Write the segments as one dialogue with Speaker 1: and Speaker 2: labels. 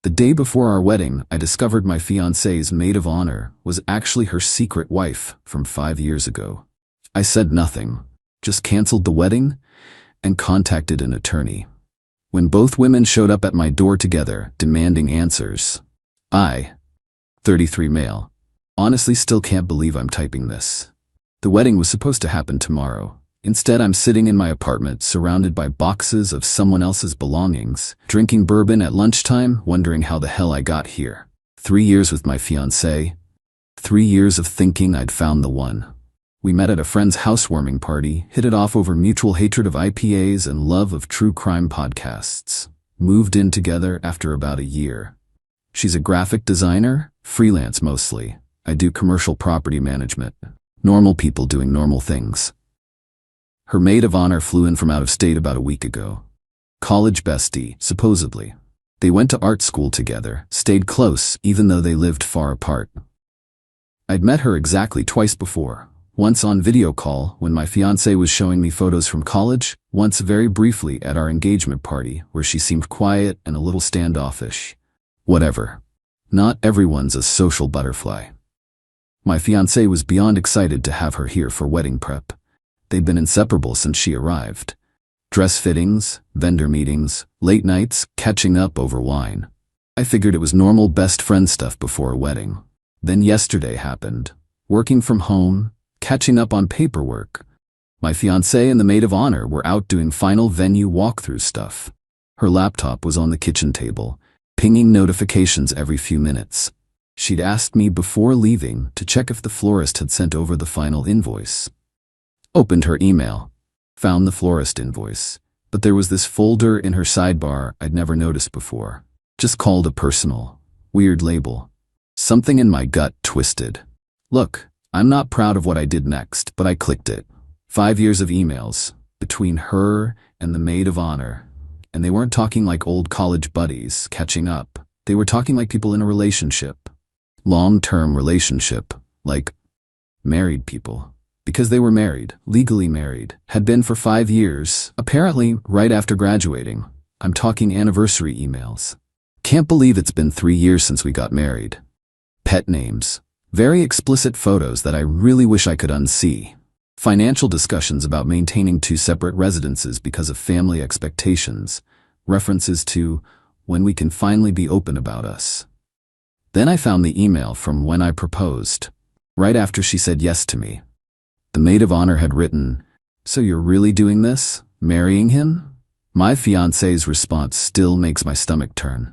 Speaker 1: The day before our wedding, I discovered my fiancée's maid of honor was actually her secret wife from 5 years ago. I said nothing, just canceled the wedding and contacted an attorney. When both women showed up at my door together, demanding answers, I, 33 male, honestly still can't believe I'm typing this. The wedding was supposed to happen tomorrow. Instead, I'm sitting in my apartment surrounded by boxes of someone else's belongings, drinking bourbon at lunchtime, wondering how the hell I got here. 3 years with my fiancée. 3 years of thinking I'd found the one. We met at a friend's housewarming party, hit it off over mutual hatred of IPAs and love of true crime podcasts. Moved in together after about a year. She's a graphic designer, freelance mostly. I do commercial property management. Normal people doing normal things. Her maid of honor flew in from out of state about a week ago. College bestie, supposedly. They went to art school together, stayed close even though they lived far apart. I'd met her exactly twice before. Once on video call when my fiancé was showing me photos from college, once very briefly at our engagement party where she seemed quiet and a little standoffish. Whatever. Not everyone's a social butterfly. My fiancé was beyond excited to have her here for wedding prep. They'd been inseparable since she arrived. Dress fittings, vendor meetings, late nights, catching up over wine. I figured it was normal best friend stuff before a wedding. Then yesterday happened. Working from home, catching up on paperwork. My fiancé and the maid of honor were out doing final venue walkthrough stuff. Her laptop was on the kitchen table, pinging notifications every few minutes. She'd asked me before leaving to check if the florist had sent over the final invoice. Opened her email, found the florist invoice, but there was this folder in her sidebar I'd never noticed before. Just called a personal. Weird label. Something in my gut twisted. Look, I'm not proud of what I did next, but I clicked it. 5 years of emails between her and the maid of honor. And they weren't talking like old college buddies catching up. They were talking like people in a relationship. Long-term relationship, like married people. Because they were married, legally married, had been for 5 years, apparently right after graduating. I'm talking anniversary emails. Can't believe it's been 3 years since we got married. Pet names. Very explicit photos that I really wish I could unsee. Financial discussions about maintaining 2 separate residences because of family expectations. References to when we can finally be open about us. Then I found the email from when I proposed, right after she said yes to me. The maid of honor had written, "So you're really doing this? Marrying him?" My fiancé's response still makes my stomach turn.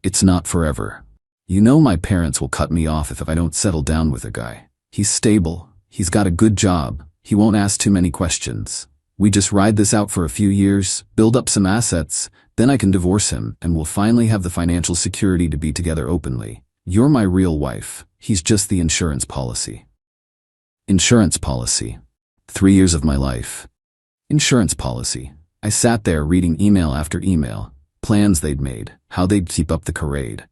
Speaker 1: "It's not forever. You know my parents will cut me off if I don't settle down with a guy. He's stable, he's got a good job, he won't ask too many questions. We just ride this out for a few years, build up some assets, then I can divorce him and we'll finally have the financial security to be together openly. You're my real wife, he's just the insurance policy." Insurance policy. 3 years of my life. Insurance policy. I sat there reading email after email, plans they'd made, how they'd keep up the charade.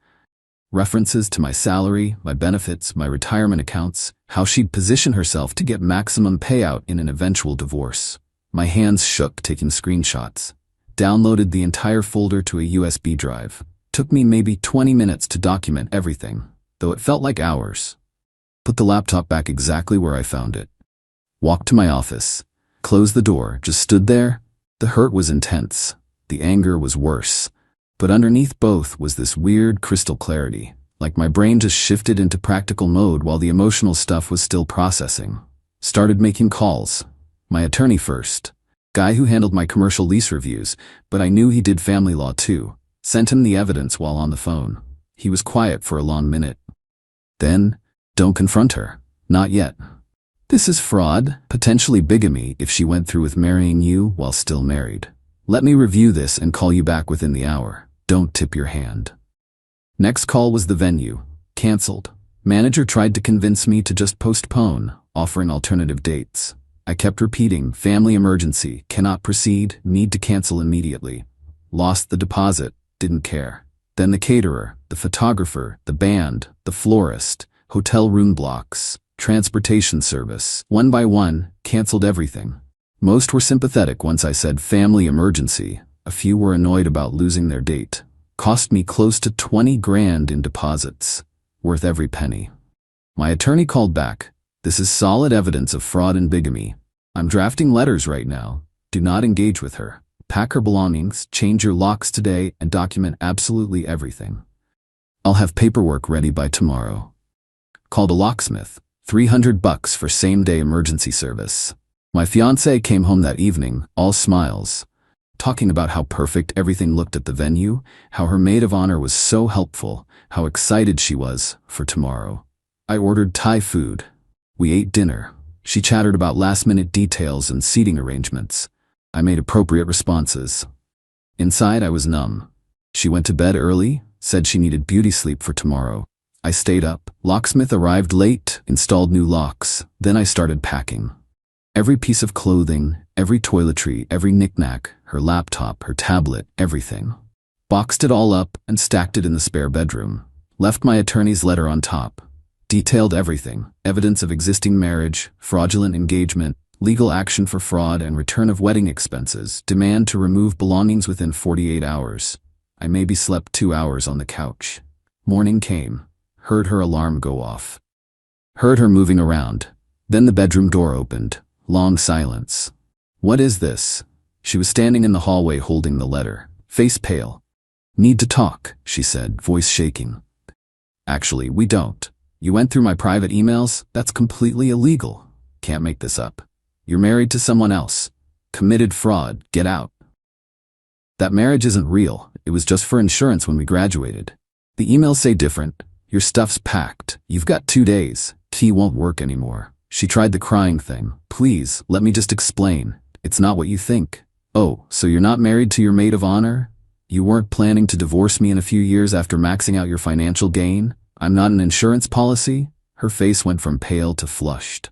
Speaker 1: References to my salary, my benefits, my retirement accounts, how she'd position herself to get maximum payout in an eventual divorce. My hands shook taking screenshots. Downloaded the entire folder to a USB drive. Took me maybe 20 minutes to document everything, though it felt like hours. Put the laptop back exactly where I found it. Walked to my office. Closed the door, just stood there. The hurt was intense. The anger was worse. But underneath both was this weird crystal clarity, like my brain just shifted into practical mode while the emotional stuff was still processing. Started making calls. My attorney first. Guy who handled my commercial lease reviews, but I knew he did family law too. Sent him the evidence while on the phone. He was quiet for a long minute. Then, "Don't confront her. Not yet. This is fraud, potentially bigamy if she went through with marrying you while still married. Let me review this and call you back within the hour. Don't tip your hand." Next call was the venue. Cancelled. Manager tried to convince me to just postpone, offering alternative dates. I kept repeating, family emergency, cannot proceed, need to cancel immediately. Lost the deposit, didn't care. Then the caterer, the photographer, the band, the florist, hotel room blocks, transportation service. One by one, canceled everything. Most were sympathetic once I said family emergency. A few were annoyed about losing their date. Cost me close to 20 grand in deposits. Worth every penny. My attorney called back. This is solid evidence of fraud and bigamy. I'm drafting letters right now. Do not engage with her. Pack her belongings, change your locks today, and document absolutely everything. I'll have paperwork ready by tomorrow. Called a locksmith. $300 for same-day emergency service. My fiancée came home that evening, all smiles, talking about how perfect everything looked at the venue, how her maid of honor was so helpful, how excited she was for tomorrow. I ordered Thai food. We ate dinner. She chattered about last-minute details and seating arrangements. I made appropriate responses. Inside, I was numb. She went to bed early, said she needed beauty sleep for tomorrow. I stayed up. Locksmith arrived late, installed new locks. Then I started packing. Every piece of clothing, every toiletry, every knick-knack, her laptop, her tablet, everything. Boxed it all up and stacked it in the spare bedroom. Left my attorney's letter on top. Detailed everything: evidence of existing marriage, fraudulent engagement, legal action for fraud and return of wedding expenses, demand to remove belongings within 48 hours. I maybe slept 2 hours on the couch. Morning came. Heard her alarm go off. Heard her moving around. Then the bedroom door opened. Long silence. What is this? She was standing in the hallway holding the letter, face pale. Need to talk, she said, voice shaking. Actually, we don't. You went through my private emails? That's completely illegal. Can't make this up. You're married to someone else. Committed fraud. Get out. That marriage isn't real. It was just for insurance when we graduated. The emails say different. Your stuff's packed. You've got 2 days. Tea won't work anymore. She tried the crying thing. Please, let me just explain. It's not what you think. Oh, so you're not married to your maid of honor? You weren't planning to divorce me in a few years after maxing out your financial gain? I'm not an insurance policy? Her face went from pale to flushed.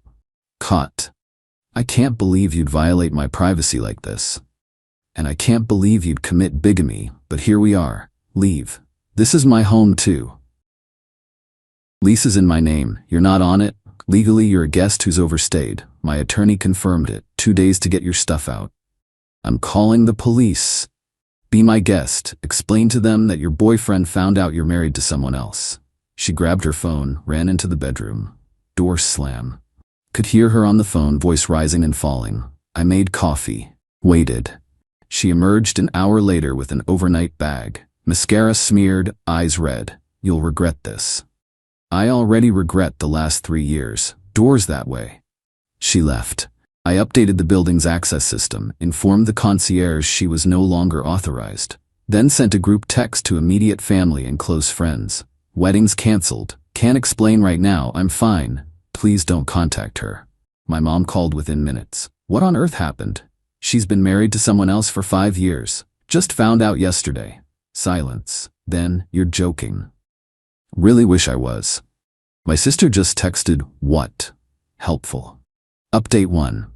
Speaker 1: Caught. I can't believe you'd violate my privacy like this. And I can't believe you'd commit bigamy, but here we are. Leave. This is my home too. Lease is in my name. You're not on it. Legally, you're a guest who's overstayed. My attorney confirmed it. 2 days to get your stuff out. I'm calling the police. Be my guest. Explain to them that your boyfriend found out you're married to someone else. She grabbed her phone, ran into the bedroom. Door slam. Could hear her on the phone, voice rising and falling. I made coffee. Waited. She emerged an hour later with an overnight bag. Mascara smeared, eyes red. You'll regret this. I already regret the last 3 years. Doors that way. She left. I updated the building's access system, informed the concierge she was no longer authorized, then sent a group text to immediate family and close friends. Weddings canceled. Can't explain right now. I'm fine. Please don't contact her. My mom called within minutes. What on earth happened? She's been married to someone else for 5 years. Just found out yesterday. Silence. Then, you're joking. Really wish I was. My sister just texted, what? Helpful. Update 1.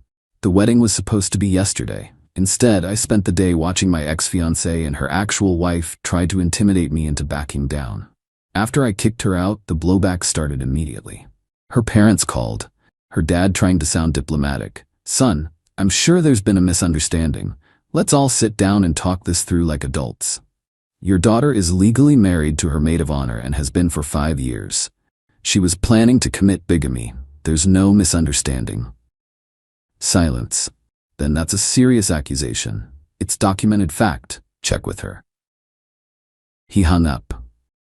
Speaker 1: The wedding was supposed to be yesterday. Instead, I spent the day watching my ex-fiancée and her actual wife try to intimidate me into backing down. After I kicked her out, the blowback started immediately. Her parents called. Her dad trying to sound diplomatic. Son, I'm sure there's been a misunderstanding. Let's all sit down and talk this through like adults. Your daughter is legally married to her maid of honor and has been for 5 years. She was planning to commit bigamy. There's no misunderstanding. Silence. Then that's a serious accusation. It's documented fact. Check with her. He hung up.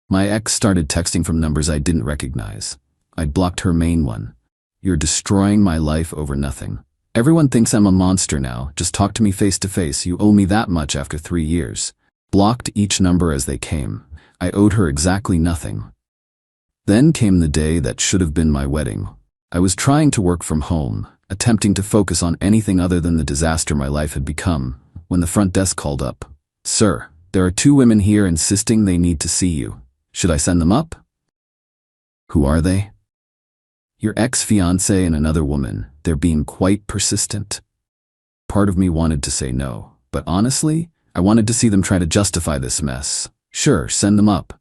Speaker 1: My ex started texting from numbers I didn't recognize. I'd blocked her main one. You're destroying my life over nothing. Everyone thinks I'm a monster now. Just talk to me face to face. You owe me that much after 3 years. Blocked each number as they came. I owed her exactly nothing. Then came the day that should have been my wedding. I was trying to work from home, attempting to focus on anything other than the disaster my life had become, when the front desk called up. Sir, there are 2 women here insisting they need to see you. Should I send them up? Who are they? Your ex-fiancée and another woman. They're being quite persistent. Part of me wanted to say no, but honestly, I wanted to see them try to justify this mess. Sure, send them up.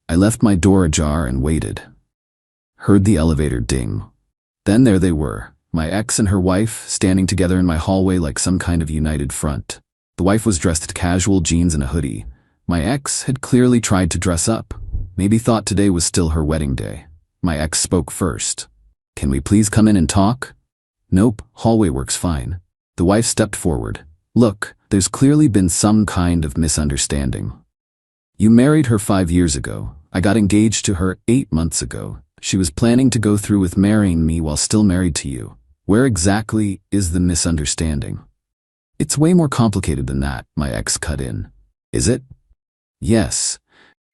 Speaker 1: I left my door ajar and waited. Heard the elevator ding. Then there they were, my ex and her wife, standing together in my hallway like some kind of united front. The wife was dressed in casual jeans and a hoodie. My ex had clearly tried to dress up. Maybe thought today was still her wedding day. My ex spoke first. Can we please come in and talk? Nope, hallway works fine. The wife stepped forward. Look, there's clearly been some kind of misunderstanding. You married her 5 years ago. I got engaged to her 8 months ago. She was planning to go through with marrying me while still married to you. Where exactly is the misunderstanding? It's way more complicated than that, my ex cut in. Is it? Yes.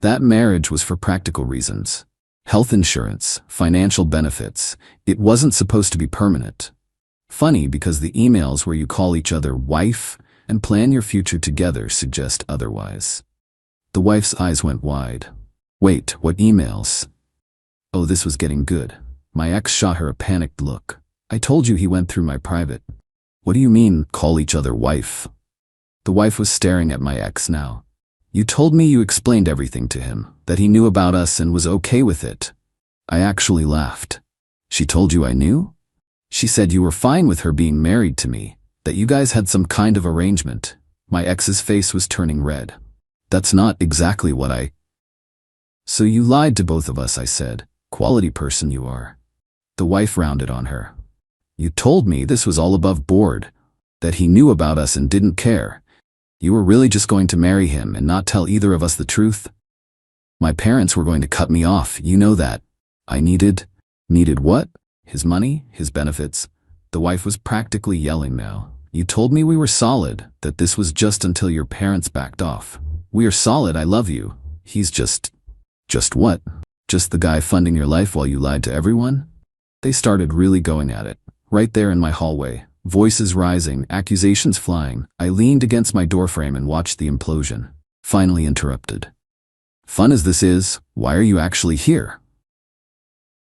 Speaker 1: That marriage was for practical reasons. Health insurance, financial benefits. It wasn't supposed to be permanent. Funny because the emails where you call each other wife and plan your future together suggest otherwise. The wife's eyes went wide. Wait, what emails? Oh, this was getting good. My ex shot her a panicked look. I told you he went through my private. What do you mean, call each other wife? The wife was staring at my ex now. You told me you explained everything to him, that he knew about us and was okay with it. I actually laughed. She told you I knew? She said you were fine with her being married to me, that you guys had some kind of arrangement. My ex's face was turning red. That's not exactly what I... So you lied to both of us, I said. Quality person you are. The wife rounded on her. You told me this was all above board, that he knew about us and didn't care. You were really just going to marry him and not tell either of us the truth? My parents were going to cut me off, you know that. I needed what? His money? His benefits? The wife was practically yelling now. You told me we were solid, that this was just until your parents backed off. We are solid, I love you. He's just what? Just the guy funding your life while you lied to everyone? They started really going at it, right there in my hallway. Voices rising, accusations flying. I leaned against my doorframe and watched the implosion. Finally interrupted. Fun as this is, why are you actually here?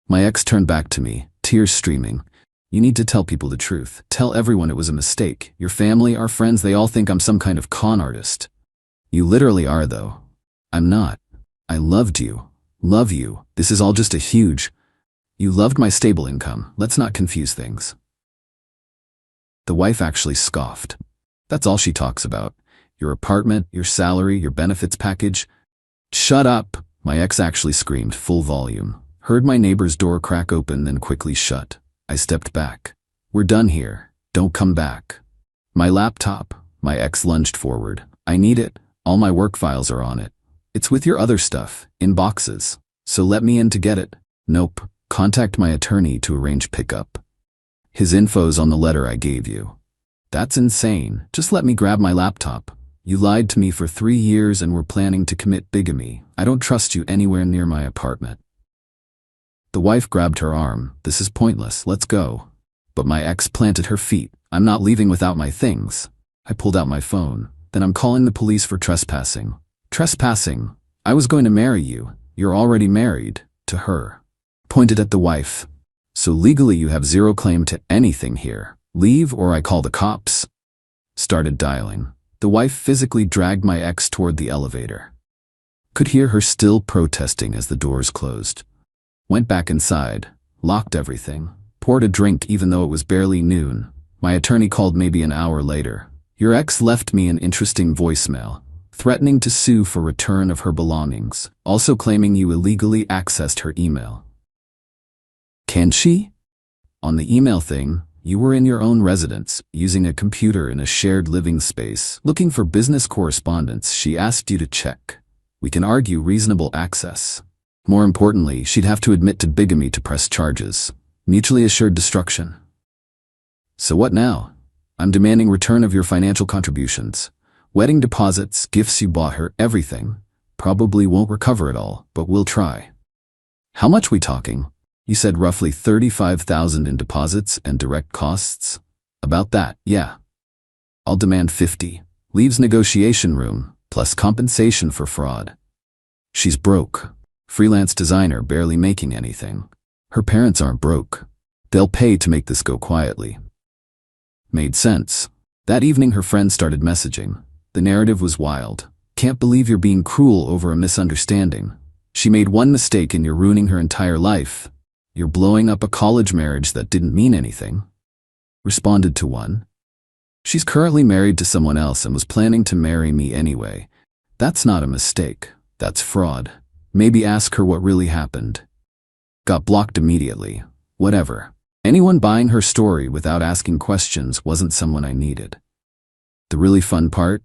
Speaker 1: My ex turned back to me, tears streaming. You need to tell people the truth. Tell everyone it was a mistake. Your family, our friends, they all think I'm some kind of con artist. You literally are, though. I'm not. I loved you. Love you. This is all just a huge... You loved my stable income. Let's not confuse things. The wife actually scoffed. That's all she talks about. Your apartment, your salary, your benefits package. Shut up, my ex actually screamed full volume. Heard my neighbor's door crack open, then quickly shut. I stepped back. We're done here. Don't come back. My laptop. My ex lunged forward. I need it. All my work files are on it. It's with your other stuff, in boxes. So let me in to get it. Nope. Contact my attorney to arrange pickup. His info's on the letter I gave you. That's insane. Just let me grab my laptop. You lied to me for 3 years and were planning to commit bigamy. I don't trust you anywhere near my apartment. The wife grabbed her arm. This is pointless. Let's go. But my ex planted her feet. I'm not leaving without my things. I pulled out my phone. Then I'm calling the police for trespassing. Trespassing? I was going to marry you. You're already married. To her. Pointed at the wife. So legally you have zero claim to anything here. Leave or I call the cops. Started dialing. The wife physically dragged my ex toward the elevator. Could hear her still protesting as the doors closed. Went back inside, locked everything, poured a drink even though it was barely noon. My attorney called maybe an hour later. Your ex left me an interesting voicemail, threatening to sue for return of her belongings, also claiming you illegally accessed her email. Can she? On the email thing, you were in your own residence, using a computer in a shared living space, looking for business correspondence she asked you to check. We can argue reasonable access. More importantly, she'd have to admit to bigamy to press charges. Mutually assured destruction. So what now? I'm demanding return of your financial contributions. Wedding deposits, gifts you bought her, everything. Probably won't recover it all, but we'll try. How much we talking? You said roughly $35,000 in deposits and direct costs? About that, yeah. I'll demand 50. Leaves negotiation room, plus compensation for fraud. She's broke. Freelance designer barely making anything. Her parents aren't broke. They'll pay to make this go quietly. Made sense. That evening her friends started messaging. The narrative was wild. Can't believe you're being cruel over a misunderstanding. She made one mistake and you're ruining her entire life. You're blowing up a college marriage that didn't mean anything. Responded to one. She's currently married to someone else and was planning to marry me anyway. That's not a mistake. That's fraud. Maybe ask her what really happened. Got blocked immediately. Whatever. Anyone buying her story without asking questions wasn't someone I needed. The really fun part?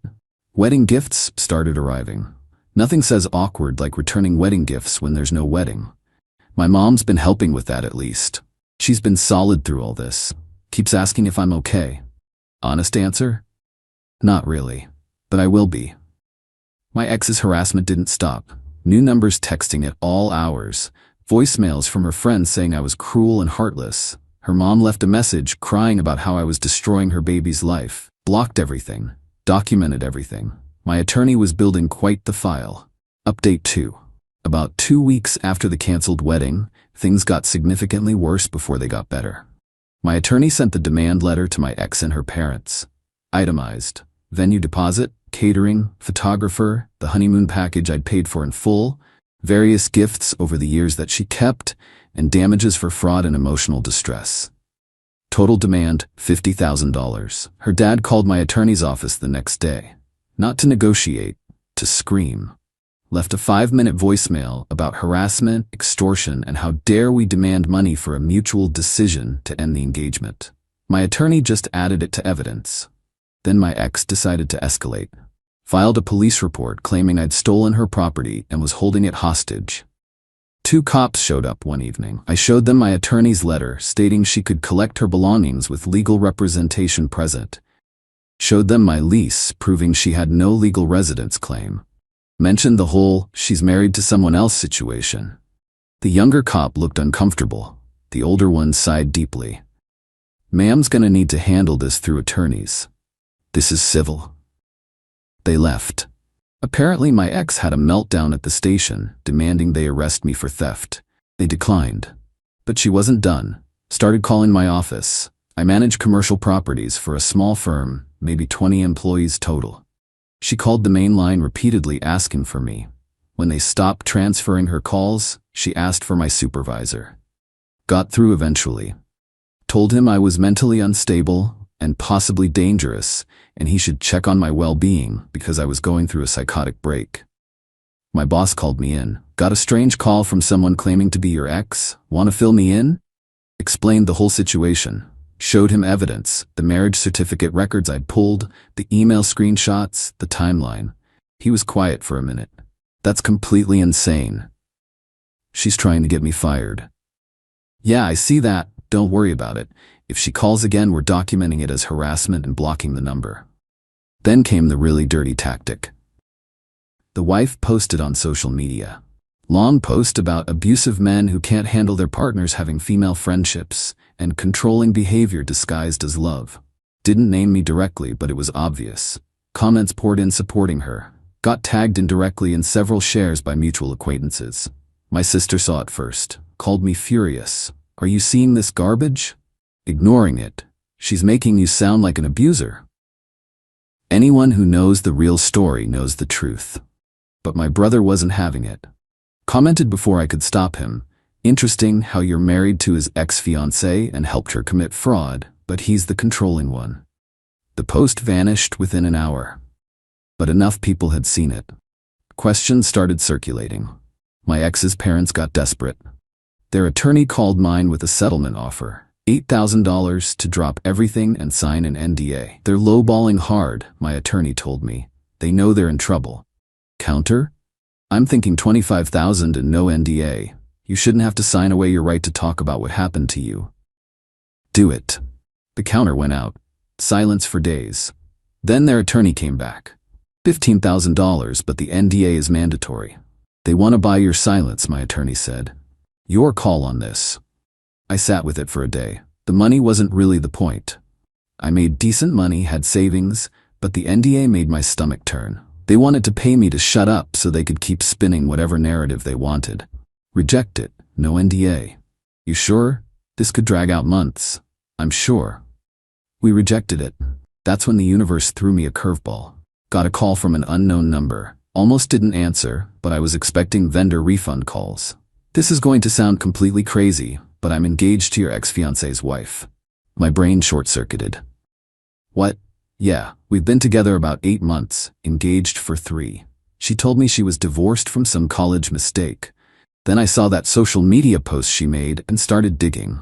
Speaker 1: Wedding gifts started arriving. Nothing says awkward like returning wedding gifts when there's no wedding. My mom's been helping with that at least. She's been solid through all this. Keeps asking if I'm okay. Honest answer? Not really. But I will be. My ex's harassment didn't stop. New numbers texting at all hours. Voicemails from her friends saying I was cruel and heartless. Her mom left a message crying about how I was destroying her baby's life. Blocked everything. Documented everything. My attorney was building quite the file. Update 2. About 2 weeks after the canceled wedding, things got significantly worse before they got better. My attorney sent the demand letter to my ex and her parents. Itemized. Venue deposit, catering, photographer, the honeymoon package I'd paid for in full, various gifts over the years that she kept, and damages for fraud and emotional distress. Total demand, $50,000. Her dad called my attorney's office the next day. Not to negotiate, to scream. Left a 5-minute voicemail about harassment, extortion, and how dare we demand money for a mutual decision to end the engagement. My attorney just added it to evidence. Then my ex decided to escalate. Filed a police report claiming I'd stolen her property and was holding it hostage. 2 cops showed up one evening. I showed them my attorney's letter stating she could collect her belongings with legal representation present. Showed them my lease proving she had no legal residence claim. Mentioned the whole "she's married to someone else" situation. The younger cop looked uncomfortable. The older one sighed deeply. "Ma'am's gonna need to handle this through attorneys. This is civil." They left. Apparently my ex had a meltdown at the station, demanding they arrest me for theft. They declined. But she wasn't done. Started calling my office. I manage commercial properties for a small firm, maybe 20 employees total. She called the main line repeatedly asking for me. When they stopped transferring her calls, she asked for my supervisor. Got through eventually. Told him I was mentally unstable and possibly dangerous, and he should check on my well-being because I was going through a psychotic break. My boss called me in. "Got a strange call from someone claiming to be your ex. Want to fill me in?" Explained the whole situation. Showed him evidence, the marriage certificate records I'd pulled, the email screenshots, the timeline. He was quiet for a minute. "That's completely insane. She's trying to get me fired." "Yeah, I see that. Don't worry about it. If she calls again, we're documenting it as harassment and blocking the number." Then came the really dirty tactic. The wife posted on social media. Long post about abusive men who can't handle their partners having female friendships, and controlling behavior disguised as love. Didn't name me directly, but it was obvious. Comments poured in supporting her. Got tagged indirectly in several shares by mutual acquaintances. My sister saw it first. Called me furious. "Are you seeing this garbage? Ignoring it. She's making you sound like an abuser." Anyone who knows the real story knows the truth. But my brother wasn't having it. Commented before I could stop him. "Interesting how you're married to his ex-fiancée and helped her commit fraud, but he's the controlling one." The post vanished within an hour. But enough people had seen it. Questions started circulating. My ex's parents got desperate. Their attorney called mine with a settlement offer. $8,000 to drop everything and sign an NDA. "They're lowballing hard," my attorney told me. "They know they're in trouble." Counter? "I'm thinking $25,000 and no NDA. You shouldn't have to sign away your right to talk about what happened to you." "Do it." The counter went out. Silence for days. Then their attorney came back. $15,000, but the NDA is mandatory. "They want to buy your silence," my attorney said. "Your call on this." I sat with it for a day. The money wasn't really the point. I made decent money, had savings, but the NDA made my stomach turn. They wanted to pay me to shut up so they could keep spinning whatever narrative they wanted. Reject it. No NDA. "You sure? This could drag out months." "I'm sure." We rejected it. That's when the universe threw me a curveball. Got a call from an unknown number. Almost didn't answer, but I was expecting vendor refund calls. "This is going to sound completely crazy, but I'm engaged to your ex-fiancée's wife." My brain short-circuited. "What?" "Yeah, we've been together about 8 months, engaged for 3. She told me she was divorced from some college mistake. Then I saw that social media post she made and started digging.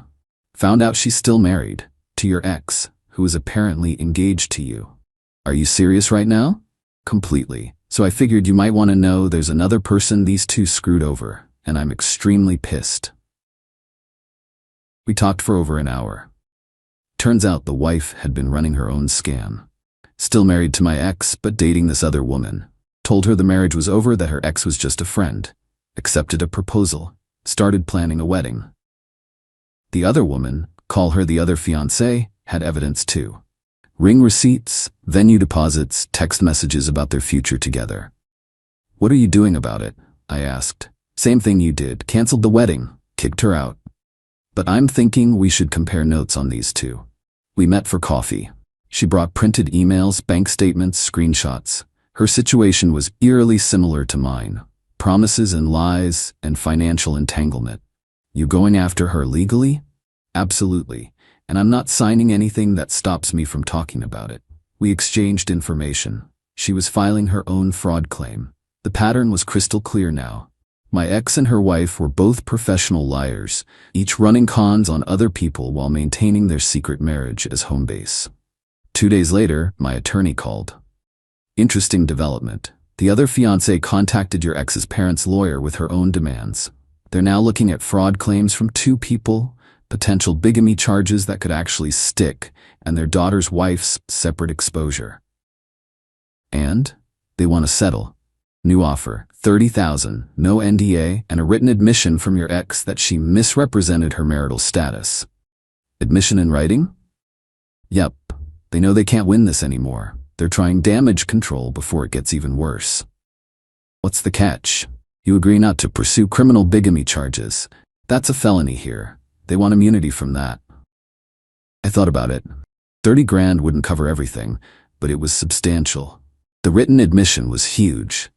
Speaker 1: Found out she's still married to your ex, who is apparently engaged to you. Are you serious right now? Completely. So I figured you might want to know there's another person these two screwed over, and I'm extremely pissed. We talked for over an hour. Turns out the wife had been running her own scam. Still married to my ex, but dating this other woman. Told her the marriage was over, that her ex was just a friend. Accepted a proposal. Started planning a wedding. The other woman, call her the other fiancée, had evidence too. Ring receipts, venue deposits, text messages about their future together. What are you doing about it? I asked. Same thing you did. Canceled the wedding. Kicked her out. But I'm thinking we should compare notes on these two. We met for coffee. She brought printed emails, bank statements, screenshots. Her situation was eerily similar to mine. Promises and lies and financial entanglement. You going after her legally? Absolutely. And I'm not signing anything that stops me from talking about it. We exchanged information. She was filing her own fraud claim. The pattern was crystal clear now. My ex and her wife were both professional liars, each running cons on other people while maintaining their secret marriage as home base. 2 days later, my attorney called. Interesting development. The other fiancée contacted your ex's parents' lawyer with her own demands. They're now looking at fraud claims from 2 people, potential bigamy charges that could actually stick, and their daughter's wife's separate exposure. And they want to settle. New offer, $30,000, no NDA, and a written admission from your ex that she misrepresented her marital status. Admission in writing? Yep. They know they can't win this anymore. They're trying damage control before it gets even worse. What's the catch? You agree not to pursue criminal bigamy charges. That's a felony here. They want immunity from that. I thought about it. 30 grand wouldn't cover everything, but it was substantial. The written admission was huge.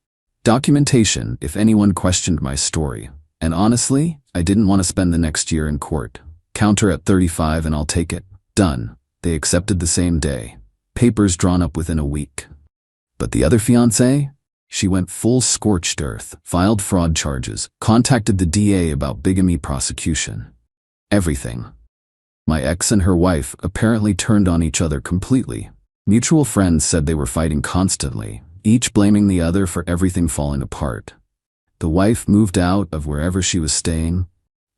Speaker 1: Documentation if anyone questioned my story. And honestly, I didn't want to spend the next year in court. Counter at 35 and I'll take it. Done. They accepted the same day. Papers drawn up within a week. But the other fiancée? She went full scorched earth, filed fraud charges, contacted the DA about bigamy prosecution. Everything. My ex and her wife apparently turned on each other completely. Mutual friends said they were fighting constantly, each blaming the other for everything falling apart. The wife moved out of wherever she was staying,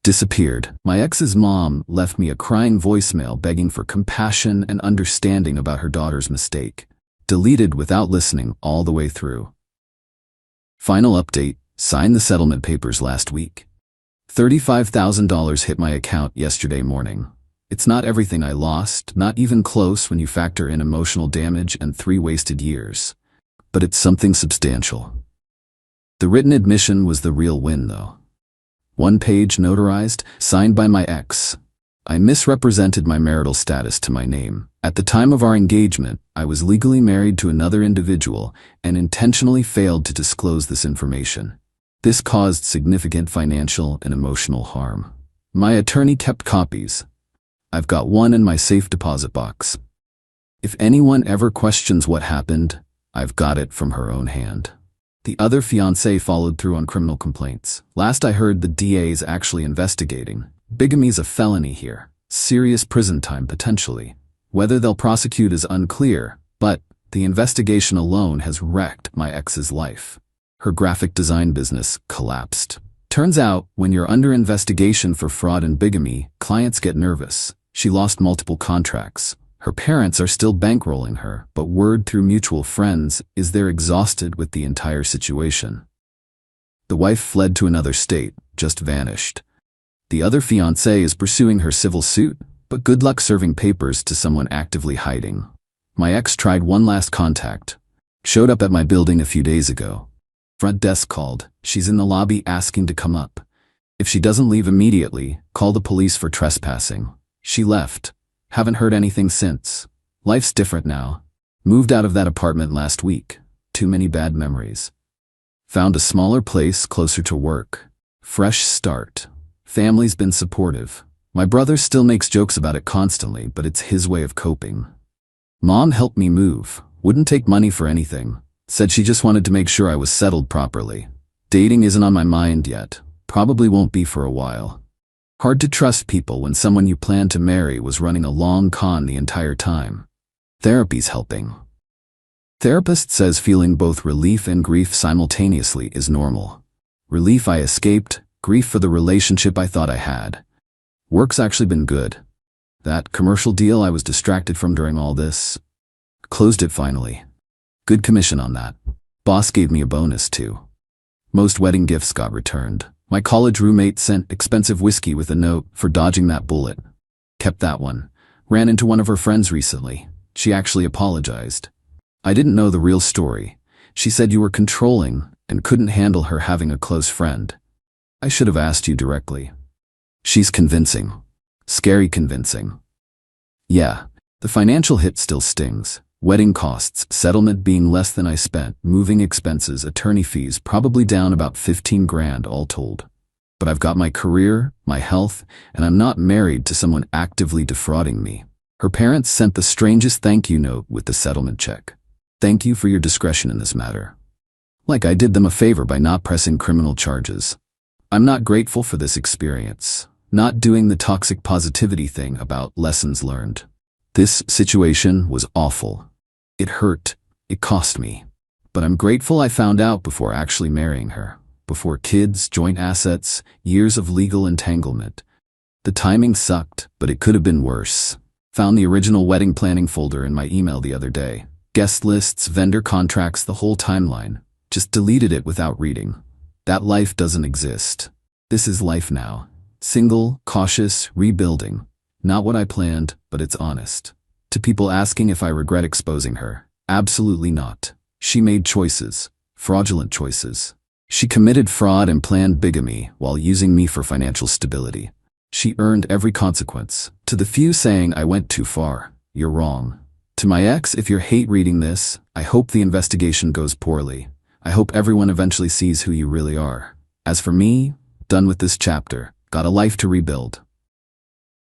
Speaker 1: disappeared. My ex's mom left me a crying voicemail begging for compassion and understanding about her daughter's mistake. Deleted without listening all the way through. Final update, signed the settlement papers last week. $35,000 hit my account yesterday morning. It's not everything I lost, not even close when you factor in emotional damage and 3 wasted years. But it's something substantial. The written admission was the real win, though. 1 page notarized, signed by my ex. I misrepresented my marital status to my name. At the time of our engagement, I was legally married to another individual and intentionally failed to disclose this information. This caused significant financial and emotional harm. My attorney kept copies. I've got one in my safe deposit box. If anyone ever questions what happened, I've got it from her own hand. The other fiancé followed through on criminal complaints. Last I heard, the DA is actually investigating. Bigamy's a felony here. Serious prison time potentially. Whether they'll prosecute is unclear, but the investigation alone has wrecked my ex's life. Her graphic design business collapsed. Turns out, when you're under investigation for fraud and bigamy, clients get nervous. She lost multiple contracts. Her parents are still bankrolling her, but word through mutual friends is they're exhausted with the entire situation. The wife fled to another state, just vanished. The other fiancé is pursuing her civil suit, but good luck serving papers to someone actively hiding. My ex tried one last contact. Showed up at my building a few days ago. Front desk called. She's in the lobby asking to come up. If she doesn't leave immediately, call the police for trespassing. She left. Haven't heard anything since. Life's different now. Moved out of that apartment last week. Too many bad memories. Found a smaller place closer to work. Fresh start. Family's been supportive. My brother still makes jokes about it constantly, but it's his way of coping. Mom helped me move. Wouldn't take money for anything. Said she just wanted to make sure I was settled properly. Dating isn't on my mind yet. Probably won't be for a while. Hard to trust people when someone you plan to marry was running a long con the entire time. Therapy's helping. Therapist says feeling both relief and grief simultaneously is normal. Relief I escaped, grief for the relationship I thought I had. Work's actually been good. That commercial deal I was distracted from during all this. Closed it finally. Good commission on that. Boss gave me a bonus too. Most wedding gifts got returned. My college roommate sent expensive whiskey with a note for dodging that bullet. Kept that one. Ran into one of her friends recently. She actually apologized. I didn't know the real story. She said you were controlling and couldn't handle her having a close friend. I should have asked you directly. She's convincing. Scary convincing. Yeah, the financial hit still stings. Wedding costs, settlement being less than I spent, moving expenses, attorney fees, probably down about 15 grand all told. But I've got my career, my health, and I'm not married to someone actively defrauding me. Her parents sent the strangest thank you note with the settlement check. Thank you for your discretion in this matter. Like I did them a favor by not pressing criminal charges. I'm not grateful for this experience. Not doing the toxic positivity thing about lessons learned. This situation was awful. It hurt. It cost me. But I'm grateful I found out before actually marrying her. Before kids, joint assets, years of legal entanglement. The timing sucked, but it could have been worse. Found the original wedding planning folder in my email the other day. Guest lists, vendor contracts, the whole timeline. Just deleted it without reading. That life doesn't exist. This is life now. Single, cautious, rebuilding. Not what I planned, but it's honest. To people asking if I regret exposing her, absolutely not. She made choices, fraudulent choices. She committed fraud and planned bigamy while using me for financial stability. She earned every consequence. To the few saying I went too far, you're wrong. To my ex, if you hate reading this, I hope the investigation goes poorly. I hope everyone eventually sees who you really are. As for me, done with this chapter, got a life to rebuild.